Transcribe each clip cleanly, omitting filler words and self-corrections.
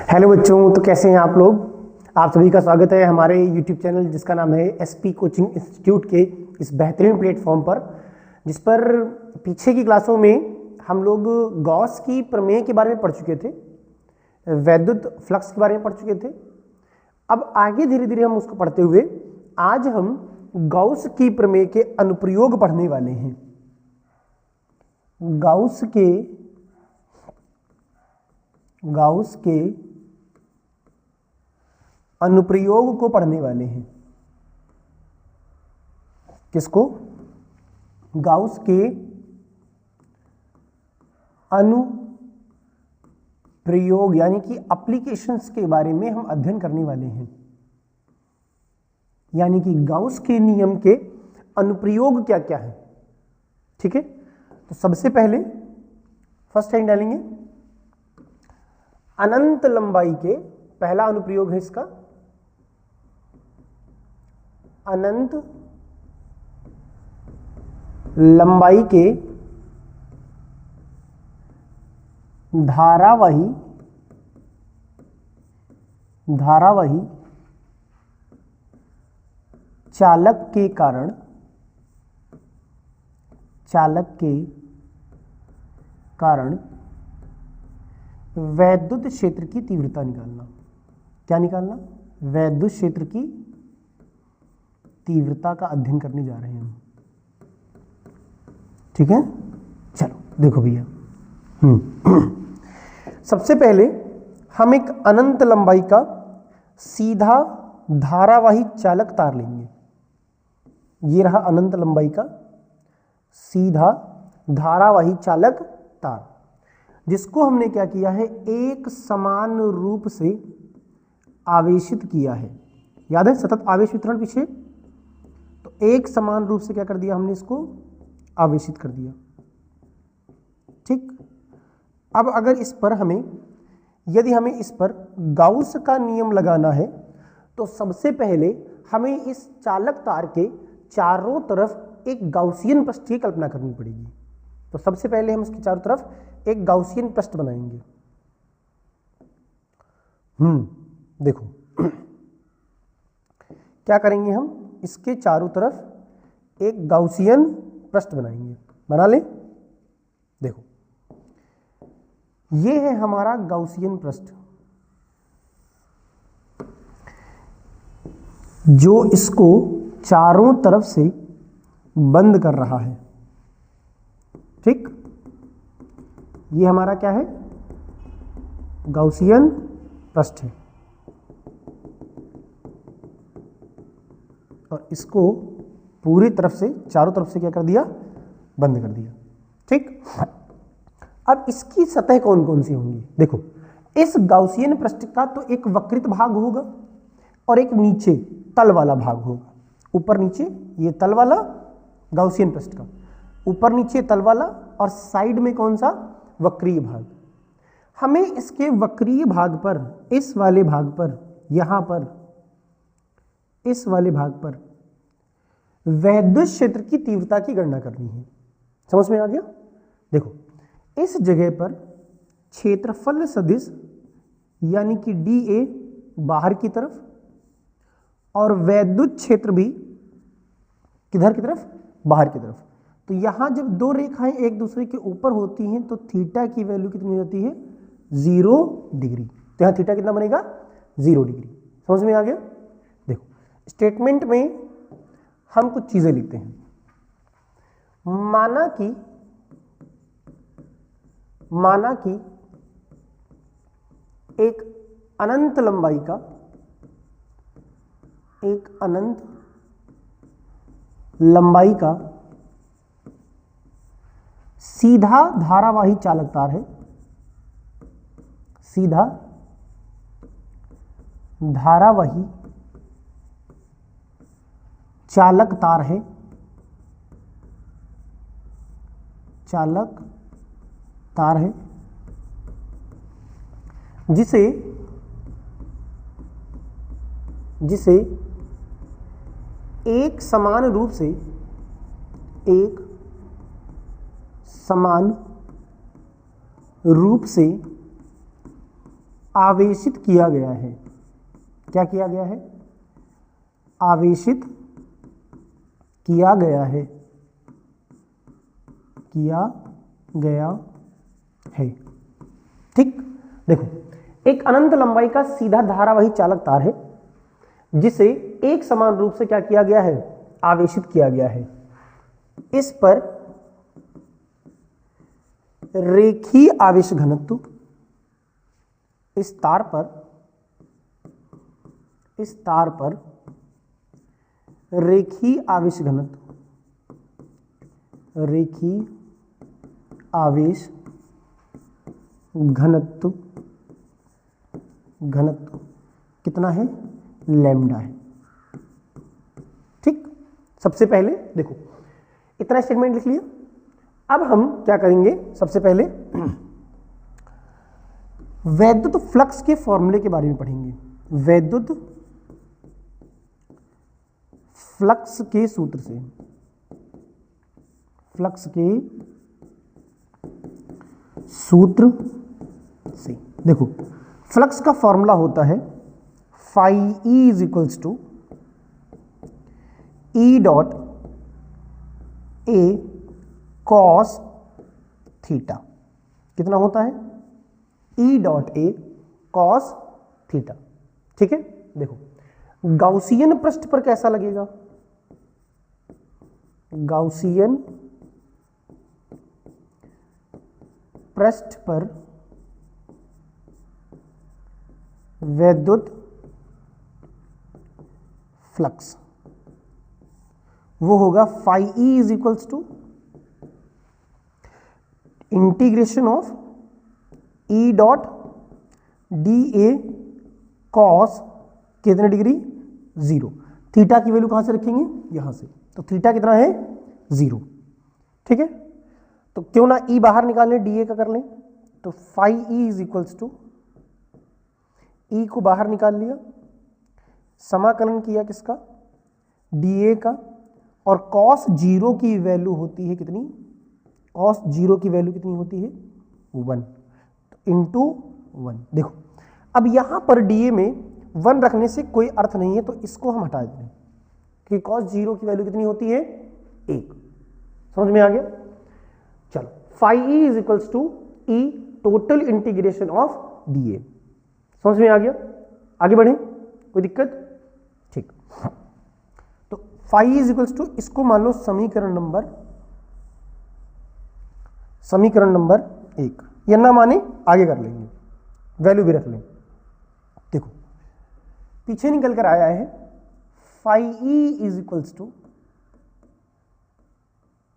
Hello बच्चों, तो कैसे हैं आप लोग। आप सभी का स्वागत है हमारे YouTube चैनल जिसका नाम है SP कोचिंग इंस्टीट्यूट के इस बेहतरीन प्लेटफॉर्म पर, जिस पर पीछे की क्लासों में हम लोग गॉस की प्रमेय के बारे में पढ़ चुके थे, वैद्युत फ्लक्स के बारे में पढ़ चुके थे। अब आगे धीरे धीरे हम उसको पढ़ते हुए आज हम गॉस की प्रमेय के अनुप्रयोग पढ़ने वाले हैं। गाउस के अनुप्रयोग को पढ़ने वाले हैं। किसको? गाउस के अनुप्रयोग यानी कि एप्लीकेशंस के बारे में हम अध्ययन करने वाले हैं। यानी कि गाउस के नियम के अनुप्रयोग क्या क्या है। ठीक है, तो सबसे पहले फर्स्ट टाइम डालेंगे अनंत लंबाई के, पहला अनुप्रयोग है इसका अनंत लंबाई के धारावाही चालक के कारण वैद्युत क्षेत्र की तीव्रता निकालना। क्या निकालना? वैद्युत क्षेत्र की तीव्रता का अध्ययन करने जा रहे हैं हम। ठीक है, चलो देखो भैया। सबसे पहले हम एक अनंत लंबाई का सीधा धारावाही चालक तार लेंगे। ये रहा अनंत लंबाई का सीधा धारावाही चालक तार, जिसको हमने क्या किया है, एक समान रूप से आवेशित किया है। याद है सतत आवेश वितरण पीछे, तो एक समान रूप से क्या कर दिया हमने, इसको आवेशित कर दिया। ठीक, अब अगर इस पर यदि हमें इस पर गाउस का नियम लगाना है, तो सबसे पहले हमें इस चालक तार के चारों तरफ एक गाउसियन पृष्ठ की कल्पना करनी पड़ेगी। तो सबसे पहले हम उसके चारों तरफ एक गाउसियन पृष्ठ बनाएंगे। देखो क्या करेंगे, हम इसके चारों तरफ एक गाउसियन पृष्ठ बनाएंगे। बना ले। देखो ये है हमारा गाउसियन पृष्ठ, जो इसको चारों तरफ से बंद कर रहा है। ठीक, ये हमारा क्या है, गाउसियन पृष्ठ है, और इसको पूरी तरफ से चारों तरफ से क्या कर दिया, बंद कर दिया। ठीक, अब इसकी सतह कौन कौन सी होंगी। देखो इस गाउसियन पृष्ठ का तो एक वक्रित भाग होगा और एक नीचे तल वाला भाग होगा। ऊपर नीचे ये तल वाला गाउसियन पृष्ठ का, ऊपर नीचे तल वाला, और साइड में कौन सा, वक्रीय भाग। हमें इसके वक्रीय भाग पर, इस वाले भाग पर, यहां पर इस वाले भाग पर वैद्युत क्षेत्र की तीव्रता की गणना करनी है। समझ में आ गया? देखो इस जगह पर क्षेत्रफल सदिश यानी कि dA बाहर की तरफ, और वैद्युत क्षेत्र भी किधर की तरफ, बाहर की तरफ। तो यहां जब दो रेखाएं एक दूसरे के ऊपर होती हैं तो थीटा की वैल्यू कितनी होती है, 0 डिग्री। तो यहां थीटा कितना बनेगा, 0 डिग्री। समझ में आ गया? देखो स्टेटमेंट में हम कुछ चीजें लिखते हैं। माना कि एक अनंत लंबाई का सीधा धारावाही चालक तार है। सीधा धारावाही चालक तार है, जिसे एक समान रूप से आवेशित किया गया है। क्या किया गया है? आवेशित किया गया है, किया गया है। ठीक, देखो एक अनंत लंबाई का सीधा धारावाही चालक तार है जिसे एक समान रूप से क्या किया गया है? आवेशित किया गया है। इस पर रेखीय आवेश घनत्व, इस तार पर रेखीय आवेश घनत्व, रेखीय आवेश घनत्व कितना है? लैम्डा है। ठीक, सबसे पहले देखो इतना स्टेटमेंट लिख लिया। अब हम क्या करेंगे? सबसे पहले वैद्युत फ्लक्स के फॉर्मूले के बारे में पढ़ेंगे। वैद्युत फ्लक्स के सूत्र से, फ्लक्स के सूत्र से देखो फ्लक्स का फॉर्मूला होता है phi E is equals to E dot A cos theta. कितना होता है? E dot A cos theta. ठीक है, देखो गाउसियन पृष्ठ पर कैसा लगेगा? गाउसियन पृष्ठ पर वैद्युत फ्लक्स वो होगा phi E is equals to integration of E dot D A cos कितने डिग्री? 0। थीटा की वैल्यू कहां से रखेंगे? यहां से। तो थीटा कितना है? 0। ठीक है, तो क्यों ना ई बाहर निकाल लें, डी ए का कर लें। तो phi E is equals to, E को बाहर निकाल लिया, समाकलन किया किसका? डी ए का, और कॉस 0 की वैल्यू होती है कितनी? कॉस 0 की वैल्यू कितनी होती है? 1 इंटू 1। देखो अब यहां पर डीए में 1 रखने से कोई अर्थ नहीं है, तो इसको हम हटा दें कि कॉस 0 की वैल्यू कितनी होती है? 1। समझ में आ गया? चलो phi E is equals to E total integration of D A. समझ में आ गया? आगे बढ़े, कोई दिक्कत? ठीक, तो फाई इज इक्वल्स टू, इसको मान लो समीकरण नंबर 1। या ना माने आगे कर लेंगे, वैल्यू भी रख लें। देखो पीछे निकल कर आया है phi E is equals to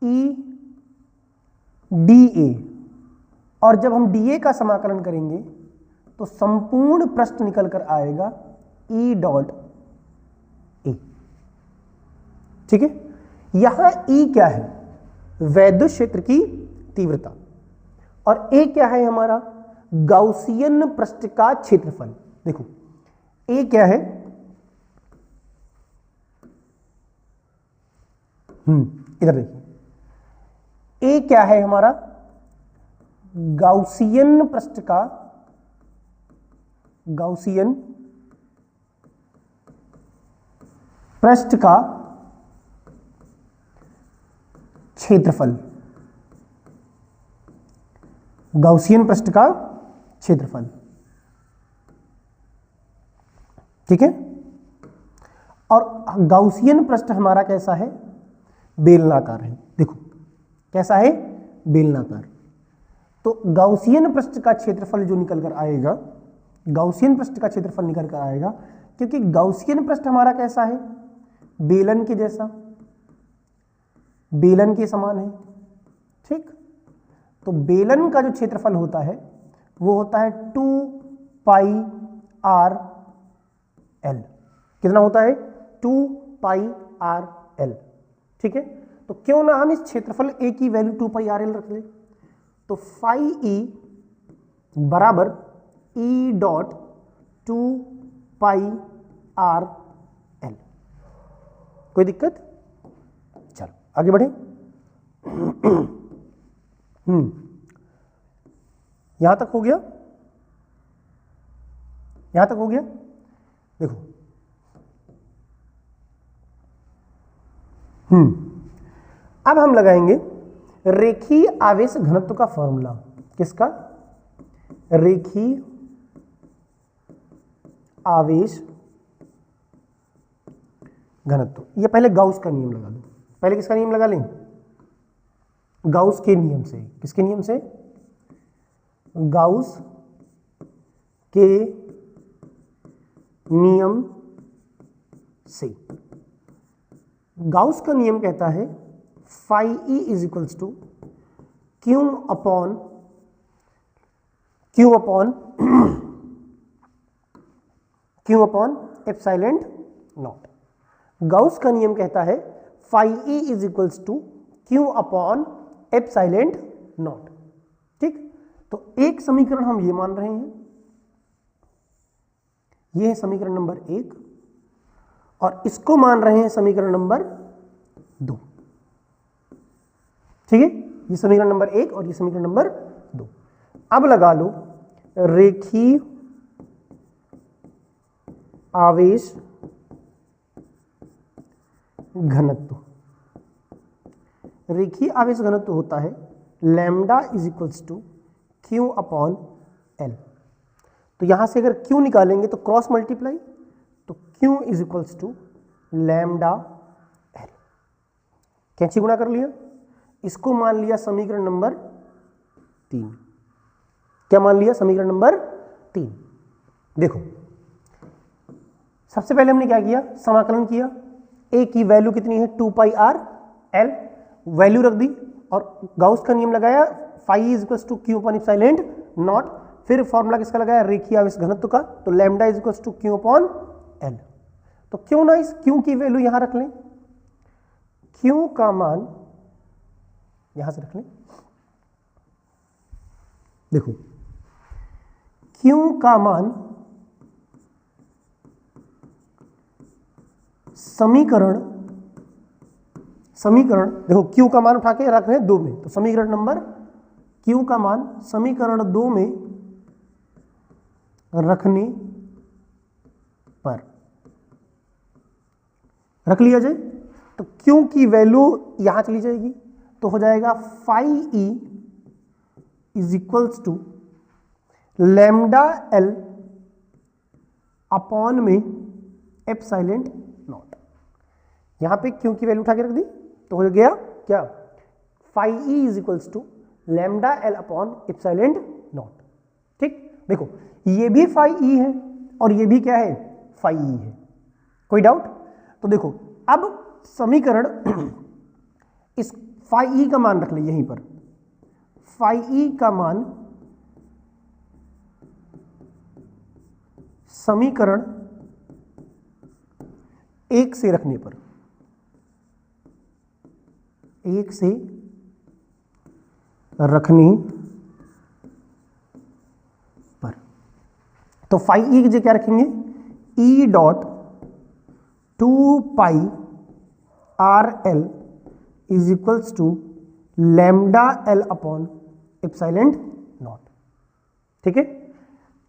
E D A, और जब हम डी ए का समाकलन करेंगे तो संपूर्ण पृष्ठ निकल कर आएगा ई डॉट ए। ठीक है, यहां ई क्या है? वैद्युत क्षेत्र की तीव्रता, और ए क्या है हमारा? गाउसियन पृष्ठ का क्षेत्रफल। देखो ए क्या है? इधर देखिए, ए क्या है हमारा? गाउसियन पृष्ठ का, गाउसियन पृष्ठ का क्षेत्रफल, गाउसियन पृष्ठ का क्षेत्रफल। ठीक है, और गाउसियन पृष्ठ हमारा कैसा है? बेलनाकार है। देखो कैसा है? बेलनाकार। तो गाउसियन पृष्ठ का क्षेत्रफल जो निकल कर आएगा, गाउसियन पृष्ठ का क्षेत्रफल निकल कर आएगा, क्योंकि गाउसियन पृष्ठ हमारा कैसा है? बेलन के जैसा, बेलन के समान है। ठीक, तो बेलन का जो क्षेत्रफल होता है वो होता है 2 पाई आर एल। कितना होता है? 2 पाई आर एल। ठीक है, तो क्यों ना हम इस क्षेत्रफल ए की वैल्यू 2 पाई आर एल रख लें। तो फाई ई बराबर ई डॉट 2 पाई आर एल। कोई दिक्कत? चलो आगे बढ़े। यहां तक हो गया? यहां तक हो गया। देखो अब हम लगाएंगे रेखीय आवेश घनत्व का फॉर्मूला। किसका? रेखीय आवेश घनत्व। ये पहले गाउस का नियम लगा दो। पहले किसका नियम लगा लें? गाउस के नियम से। किसके नियम से? गाउस के नियम से। गाउस का नियम कहता है phi E is equals to Q upon epsilon naught. Gauss का नियम कहता है phi E is equals to Q upon epsilon naught. ठीक, तो एक समीकरण हम ये मान रहे हैं, ये है समीकरण नंबर 1, और इसको मान रहे हैं समीकरण नंबर 2। ठीक है, ये समीकरण नंबर 1 और ये समीकरण नंबर 2। अब लगा लो रेखीय आवेश घनत्व। रेखीय आवेश घनत्व होता है lambda is equals to Q upon L. तो यहां से अगर क्यू निकालेंगे तो क्रॉस मल्टीप्लाई, तो Q is equals to lambda L. कैंची गुणा कर लिया, इसको मान लिया समीकरण नंबर 3। क्या मान लिया? समीकरण नंबर 3। देखो सबसे पहले हमने क्या किया? समाकलन किया। ए की वैल्यू कितनी है? 2 पाई आर एल, वैल्यू रख दी और गाउस का नियम लगाया phi is equals to Q upon epsilon naught. फिर फॉर्मूला किसका लगाया? रेखीय आवेश घनत्व का, तो lambda is equals to Q upon L. तो क्यों ना इस क्यू की वैल्यू यहां रख लें, क्यू का मान यहां से रख लें। देखो क्यू का मान समीकरण देखो क्यू का मान उठा के रख रहे हैं 2 में, तो समीकरण नंबर क्यू का मान समीकरण 2 में रखने पर रख लिया जाए तो क्यू की वैल्यू यहां चली जाएगी, तो हो जाएगा phi E is equals to lambda L upon में एप्सिलॉन नॉट। यहां पे क्यू की वैल्यू उठा के रख दी तो हो गया क्या? Phi E is equals to lambda L upon epsilon naught. ठीक, देखो ये भी फाई ई है और ये भी क्या है? फाई ई है। कोई डाउट? तो देखो अब समीकरण इस फाई ई का मान रख ले यहीं पर। फाई ई का मान समीकरण 1 से रखने पर, 1 से रखने पर, तो फाई ई की जगह क्या रखेंगे? E dot 2 pi R L is equals to lambda L upon epsilon naught. ठीक है,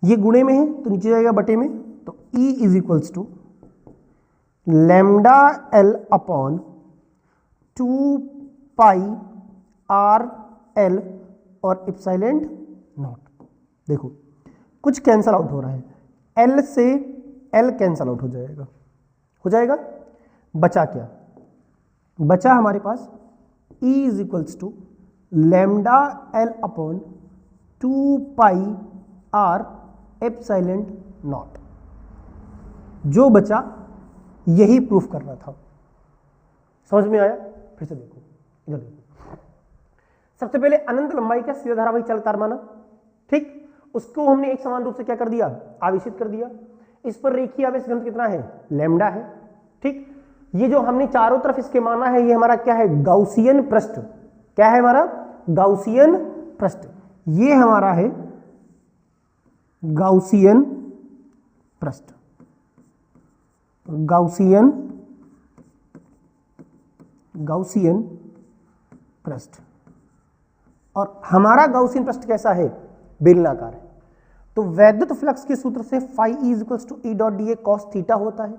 ये गुणे में है तो नीचे जाएगा बटे में, तो E is equals to lambda L upon 2 pi R L और एप्सिलॉन नॉट। देखो कुछ कैंसल आउट हो रहा है, L से L कैंसल आउट हो जाएगा। बचा क्या? बचा हमारे पास E is equals to lambda L upon 2 pi R epsilon naught. जो बचा यही प्रूफ करना था। समझ में आया? फिर से देखो, इधर देखो। सबसे पहले अनंत लंबाई का सीधा धारावाही चलता माना। ठीक, उसको हमने एक समान रूप से क्या कर दिया? आवेशित कर दिया। इस पर रेखीय आवेश घनत्व कितना है? लैम्डा है। ठीक, ये जो हमने चारों तरफ इसके माना है ये हमारा क्या है? गाउसियन पृष्ठ। क्या है हमारा? गाउसियन पृष्ठ। ये हमारा है गाउसियन पृष्ठ। गाउसियन पृष्ठ। और हमारा गाउसियन पृष्ठ कैसा है? बेलनाकार है। तो वैद्युत फ्लक्स के सूत्र से phi is to E dot D A cos theta होता है।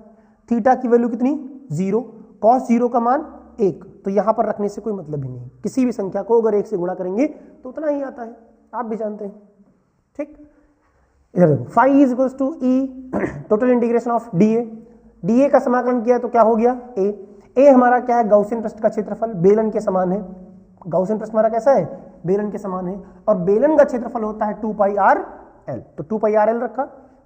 थीटा की वैल्यू कितनी 0, कॉस 0 का मान 1, तो यहां पर रखने से कोई मतलब ही नहीं। किसी भी संख्या को अगर 1 से गुणा करेंगे तो उतना ही आता है, आप भी जानते हैं। ठीक, इधर देखो phi is to E total integration of D A का समाकलन किया तो क्या हो गया ए हमारा क्या है, गॉसियन पृष्ठ का क्षेत्रफल बेलन के समान है। गॉसियन पृष्ठ हमारा कैसा है, बेलन के समान है, और बेलन का क्षेत्रफल होता है 2 पाई आर एल, तो 2 पाई आर एल रखा,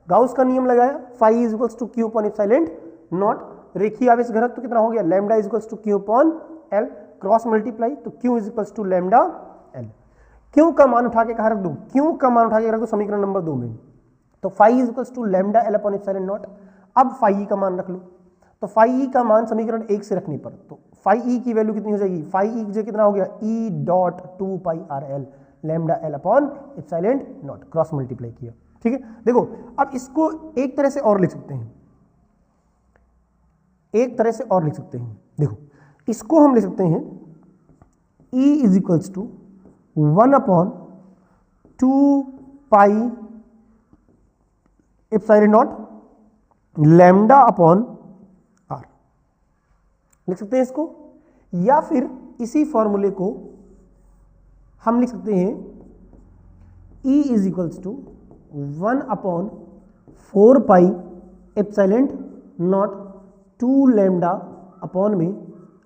गाउस का नियम लगाया, phi is to Q upon epsilon naught, रेखीय आवेश घनत्व तो कितना हो गया, lambda is to Q upon L, cross multiply, तो Q is to lambda L. Q का मान उठा के कहा रख दो, क्यू का मान उठा के रख दो समीकरण नंबर 2 में, तो phi is to lambda L upon epsilon naught. अब phi e का मान रख लो, तो phi e का मान समीकरण 1 से रखने पर, तो phi e की वैल्यू कितनी हो जाएगी, phi e जो कितना हो गया e dot 2 pi R L lambda L upon epsilon not, cross multiply किया। ठीक है, देखो अब इसको एक तरह से और लिख सकते हैं, एक तरह से और लिख सकते हैं। देखो इसको हम लिख सकते हैं e is equals to 1 upon 2 pi epsilon naught lambda upon R, लिख सकते हैं इसको, या फिर इसी फॉर्मूले को हम लिख सकते हैं E is equals to 1 upon 4 pi epsilon naught 2 lambda upon में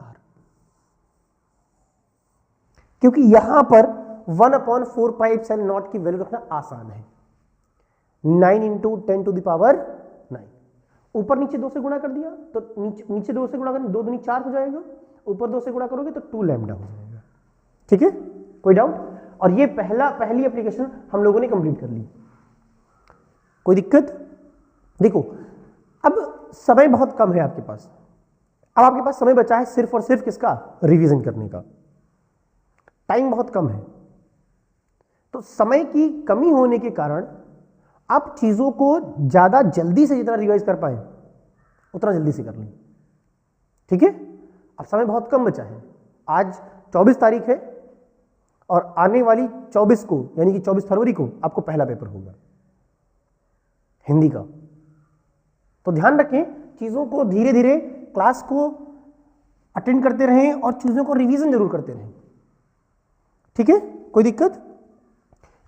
आर, क्योंकि यहां पर 1 अपॉन 4 पाई एप्सिलॉन नॉट की वैल्यू रखना आसान है। 9 इंटू 10 टू द पावर 9, ऊपर नीचे 2 से गुणा कर दिया तो नीचे 2 से गुणा करें 2 दूनी 4 हो जाएगा, ऊपर 2 से गुणा करोगे तो 2 लैम्डा हो जाएगा। ठीक है, कोई डाउट? और ये पहली एप्लीकेशन हम लोगों ने कंप्लीट कर ली, कोई दिक्कत? देखो अब समय बहुत कम है आपके पास, अब आपके पास समय बचा है सिर्फ और सिर्फ किसका, रिवीजन करने का। टाइम बहुत कम है, तो समय की कमी होने के कारण आप चीजों को ज्यादा जल्दी से जितना रिवाइज कर पाए उतना जल्दी से कर लें। ठीक है, अब समय बहुत कम बचा है, आज 24 तारीख है और आने वाली 24 को यानी कि 24 फरवरी को आपको पहला पेपर होगा हिंदी का। तो ध्यान रखें, चीजों को धीरे धीरे क्लास को अटेंड करते रहें और चीजों को रिवीजन जरूर करते रहें। ठीक है, कोई दिक्कत?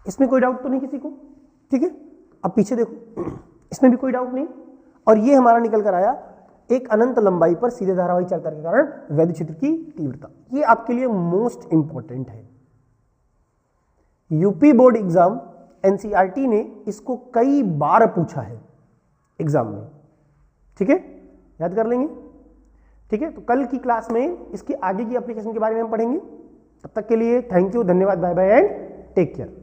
इसमें कोई डाउट तो नहीं किसी को? ठीक है, अब पीछे देखो, इसमें भी कोई डाउट नहीं। और ये हमारा निकल कर आया एक अनंत लंबाई पर सीधे धारावाही चालकता के कारण वैद्युत क्षेत्र की तीव्रता। ये आपके लिए मोस्ट इंपॉर्टेंट है। यूपी बोर्ड एग्जाम एनसीईआरटी ने इसको कई बार पूछा है एग्जाम में। ठीक है, याद कर लेंगे। ठीक है, तो कल की क्लास में इसकी आगे की एप्लीकेशन के बारे में हम पढ़ेंगे। तब तक के लिए थैंक यू, धन्यवाद, bye bye and take care.